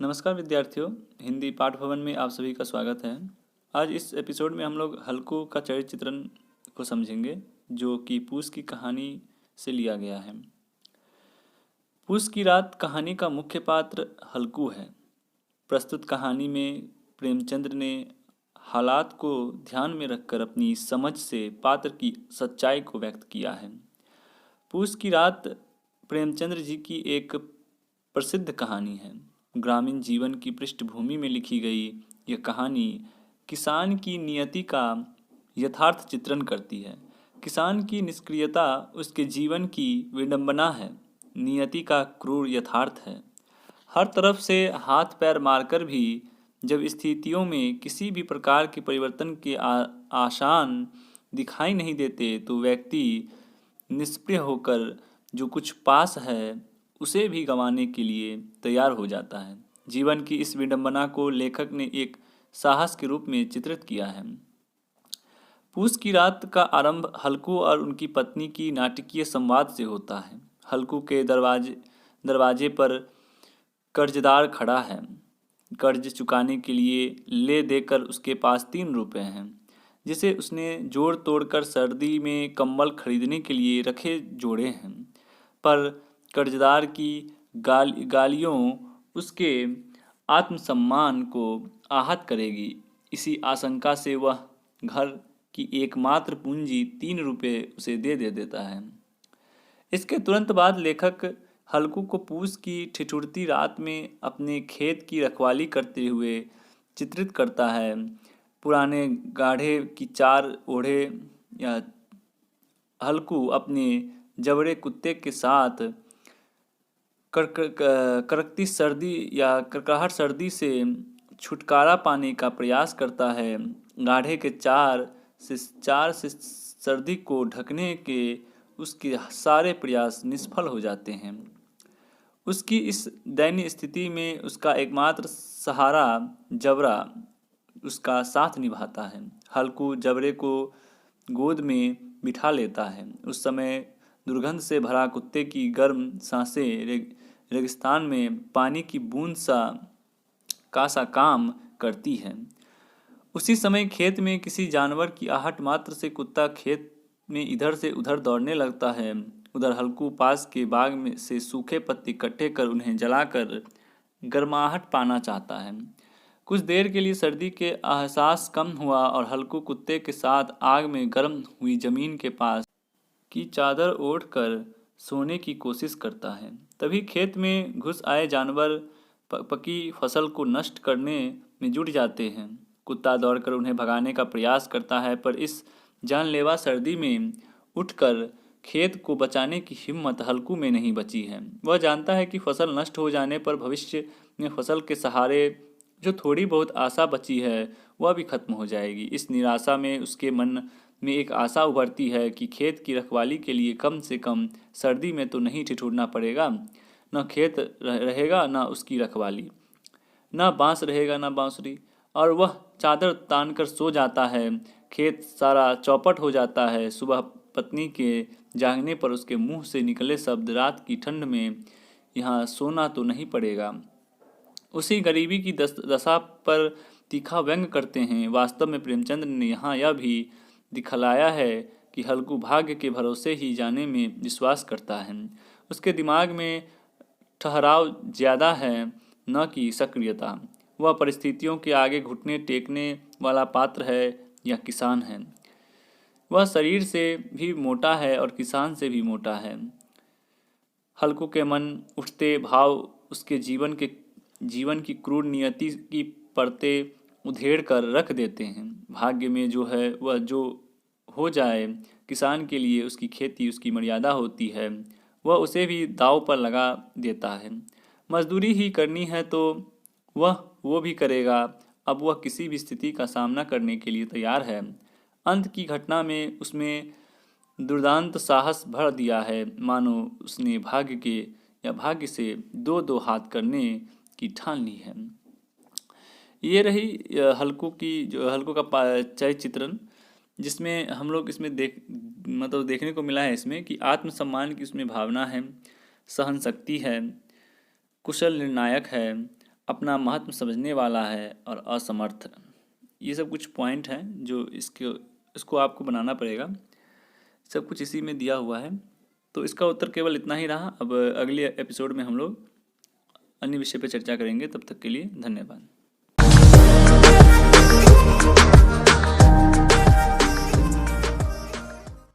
नमस्कार विद्यार्थियों, हिंदी पाठ भवन में आप सभी का स्वागत है। आज इस एपिसोड में हम लोग हल्कू का चरित्र चित्रण को समझेंगे, जो कि पूस की कहानी से लिया गया है। पूस की रात कहानी का मुख्य पात्र हल्कू है। प्रस्तुत कहानी में प्रेमचंद्र ने हालात को ध्यान में रखकर अपनी समझ से पात्र की सच्चाई को व्यक्त किया है। पूस की रात प्रेमचंद्र जी की एक प्रसिद्ध कहानी है। ग्रामीण जीवन की पृष्ठभूमि में लिखी गई यह कहानी किसान की नियति का यथार्थ चित्रण करती है। किसान की निष्क्रियता उसके जीवन की विडंबना है, नियति का क्रूर यथार्थ है। हर तरफ से हाथ पैर मारकर भी जब स्थितियों में किसी भी प्रकार के परिवर्तन के आशान दिखाई नहीं देते, तो व्यक्ति निष्क्रिय होकर जो कुछ पास है उसे भी गंवाने के लिए तैयार हो जाता है। जीवन की इस विडंबना को लेखक ने एक साहस के रूप में चित्रित किया है। पूस की रात का आरंभ हल्कू और उनकी पत्नी की नाटकीय संवाद से होता है। हल्कू के दरवाजे पर कर्जदार खड़ा है। कर्ज चुकाने के लिए ले देकर उसके पास 3 रुपए हैं, जिसे उसने जोड़ तोड़कर सर्दी में कंबल खरीदने के लिए रखे जोड़े हैं। पर कर्जदार की गालियों उसके आत्मसम्मान को आहत करेगी। इसी आशंका से वह घर की एकमात्र पूंजी 3 रुपए उसे दे देता है। इसके तुरंत बाद लेखक हल्कू को पूस की ठिठुरती रात में अपने खेत की रखवाली करते हुए चित्रित करता है। पुराने गाढ़े की चार ओढ़े या हल्कू अपने जबड़े कुत्ते के साथ कड़कती सर्दी या कड़कड़ाहट सर्दी से छुटकारा पाने का प्रयास करता है। गाढ़े के चार से सर्दी को ढकने के उसके सारे प्रयास निष्फल हो जाते हैं। उसकी इस दयनीय स्थिति में उसका एकमात्र सहारा जबरा उसका साथ निभाता है। हल्कू जबरे को गोद में बिठा लेता है। उस समय दुर्गंध से भरा कुत्ते की गर्म सांसें रेगिस्तान में पानी की बूंद सा काम करती है। उसी समय खेत में किसी जानवर की आहट मात्र से कुत्ता खेत में इधर से उधर दौड़ने लगता है। उधर हल्कू पास के बाग में से सूखे पत्ते इकट्ठे कर उन्हें जलाकर गर्माहट पाना चाहता है। कुछ देर के लिए सर्दी के एहसास कम हुआ और हल्कू कुत्ते के साथ आग में गर्म हुई जमीन के पास की चादर ओढ़कर सोने की कोशिश करता है। तभी खेत में घुस आए जानवर पकी फसल को नष्ट करने में जुट जाते हैं। कुत्ता दौड़कर उन्हें भगाने का प्रयास करता है, पर इस जानलेवा सर्दी में उठकर खेत को बचाने की हिम्मत हल्कू में नहीं बची है। वह जानता है कि फसल नष्ट हो जाने पर भविष्य में फसल के सहारे जो थोड़ी बहुत आशा बची है वह भी खत्म हो जाएगी। इस निराशा में उसके मन में एक आशा उभरती है कि खेत की रखवाली के लिए कम से कम सर्दी में तो नहीं ठिठुरना पड़ेगा। न खेत रहेगा न उसकी रखवाली, न बांस रहेगा न बांसुरी, और वह चादर तानकर सो जाता है। खेत सारा चौपट हो जाता है। सुबह पत्नी के जागने पर उसके मुंह से निकले शब्द, रात की ठंड में यहाँ सोना तो नहीं पड़ेगा, उसी गरीबी की दशा पर तीखा व्यंग करते हैं। वास्तव में प्रेमचंद्र ने यहाँ यह भी दिखलाया है कि हल्कू भाग्य के भरोसे ही जाने में विश्वास करता है। उसके दिमाग में ठहराव ज़्यादा है, न कि सक्रियता। वह परिस्थितियों के आगे घुटने टेकने वाला पात्र है या किसान है। वह शरीर से भी मोटा है और किसान से भी मोटा है। हल्कू के मन उठते भाव उसके जीवन की क्रूर नियति की परतें उधेड़ कर रख देते हैं। भाग्य में जो है वह जो हो जाए, किसान के लिए उसकी खेती उसकी मर्यादा होती है। वह उसे भी दांव पर लगा देता है। मजदूरी ही करनी है तो वह वो भी करेगा। अब वह किसी भी स्थिति का सामना करने के लिए तैयार है। अंत की घटना में उसमें दुर्दांत साहस भर दिया है, मानो उसने भाग्य से दो हाथ करने की ठान ली है। ये रही हल्कू का चरित्र चित्रण, जिसमें हम लोग इसमें देखने को मिला है इसमें कि आत्मसम्मान की उसमें भावना है, सहन शक्ति है, कुशल निर्णायक है, अपना महत्व समझने वाला है और असमर्थ। ये सब कुछ पॉइंट हैं जो इसको आपको बनाना पड़ेगा। सब कुछ इसी में दिया हुआ है। तो इसका उत्तर केवल इतना ही रहा। अब अगले एपिसोड में हम लोग अन्य विषय पर चर्चा करेंगे। तब तक के लिए धन्यवाद।